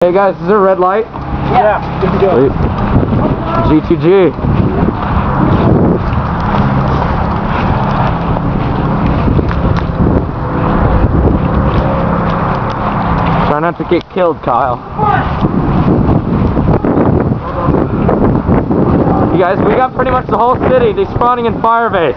Hey guys, is there a red light? Yeah, good to go. G2G. Try not to get killed, Kyle. You guys, we got pretty much the whole city despawning in Firebase.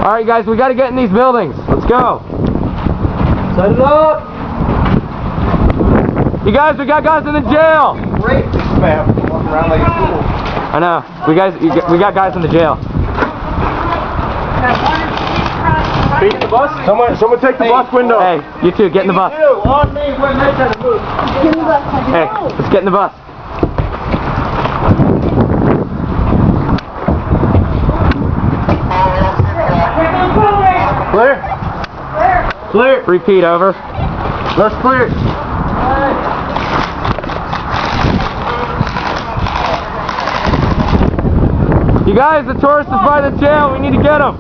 Alright guys, we gotta get in these buildings. Let's go. Set it up. You guys, we got guys in the jail. Great spam walking around like a fool. I know. We got guys in the jail. Beat the bus? Someone take the bus window. Hey, you two, get in the bus. On me, we're making a move. Hey, let's get in the bus. Clear? Clear. Repeat, over. Let's clear. You guys, the tourist is by the jail. We need to get him.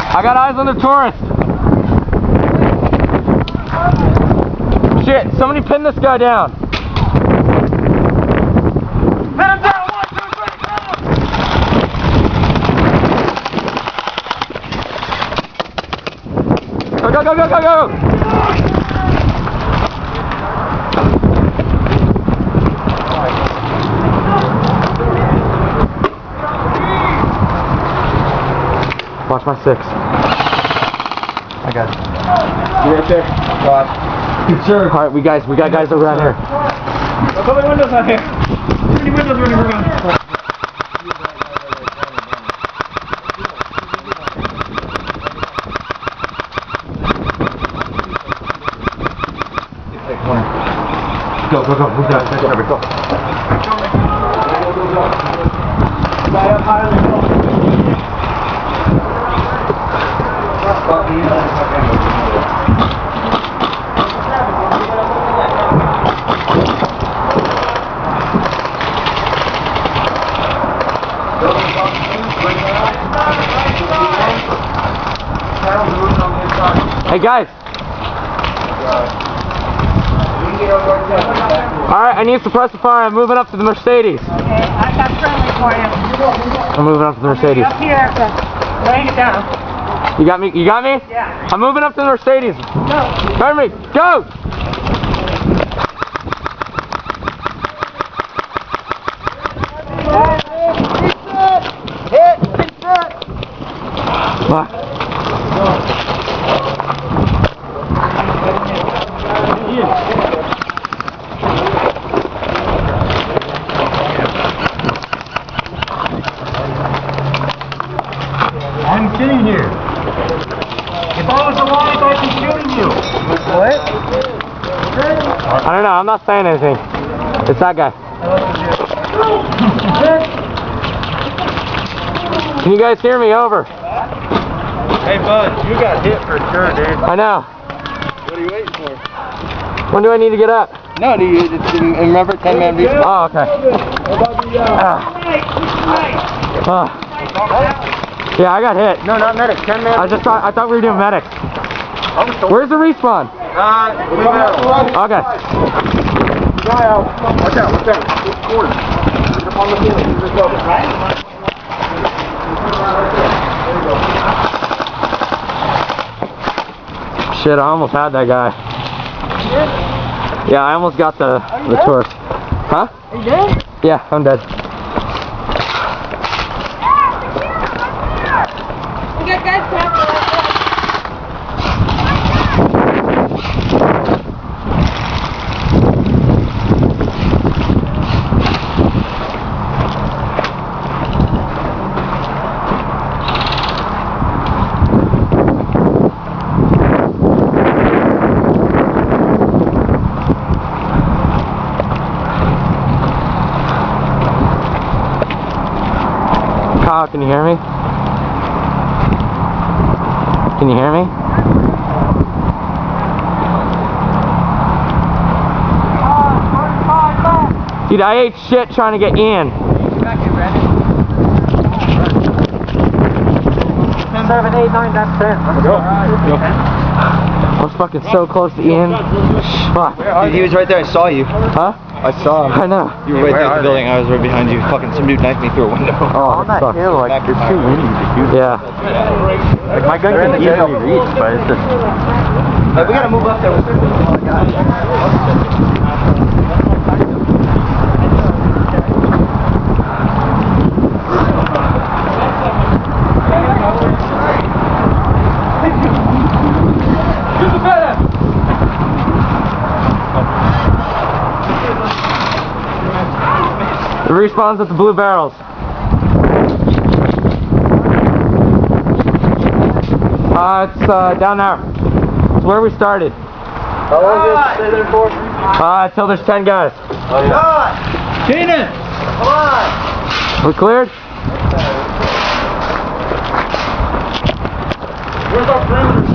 I got eyes on the tourist. Shit, somebody pin this guy down. Pin him down. 1, 2, 3, go. Go, go, go, go, go. Watch my 6. I got you. You right there? God. Good sir. Alright, we got guys around here. How many windows out here? Too many windows running around. Go, go, go. Move down. Go. Hey guys. Alright, I need to suppress the fire. I'm moving up to the Mercedes. Okay, I got friendly for you. I'm moving up to the Mercedes. Up here, laying it down. You got me? You got me? Yeah. I'm moving up to the Mercedes. Go. Turn me. Go! What? I'm sitting here. If I was alive, I'd be shooting you. What? I don't know. I'm not saying anything. It's that guy. Can you guys hear me? Over. Hey, bud, you got hit for sure, dude. I know. What are you waiting for? When do I need to get up? No, do you remember 10-man beat? Oh, okay. Yeah, I got hit. No, not medic. 10-man. I thought we were doing medics. Where's the respawn? Okay. Watch out. Watch out. Get up on the ceiling. Just go. Shit, I almost had that guy. Yeah, I almost got the tourist. Huh? Are you dead? Yeah, I'm dead. We got guys trapped. Kyle, can you hear me? Can you hear me? Dude, I ate shit trying to get in. Back here, Brandon. 7, 8, 9, that's 10. Let's go. I was fucking so close to Ian. Fuck. Dude, he was right there. I saw you. Huh? I saw him. I know. You were right there at the building. I was right behind you. Fucking some dude knifed me through a window. Oh, On that sucks. hill, like, it's too windy to shoot. Yeah. Like, my gun can easily reach, but it's just... Like, we gotta move up there. The respawn's at the blue barrels. It's down there. It's where we started. How long did it stay there for? Until there's 10 guys. Oh, yeah. Quinton! Come on! We cleared? Where's our perimeter?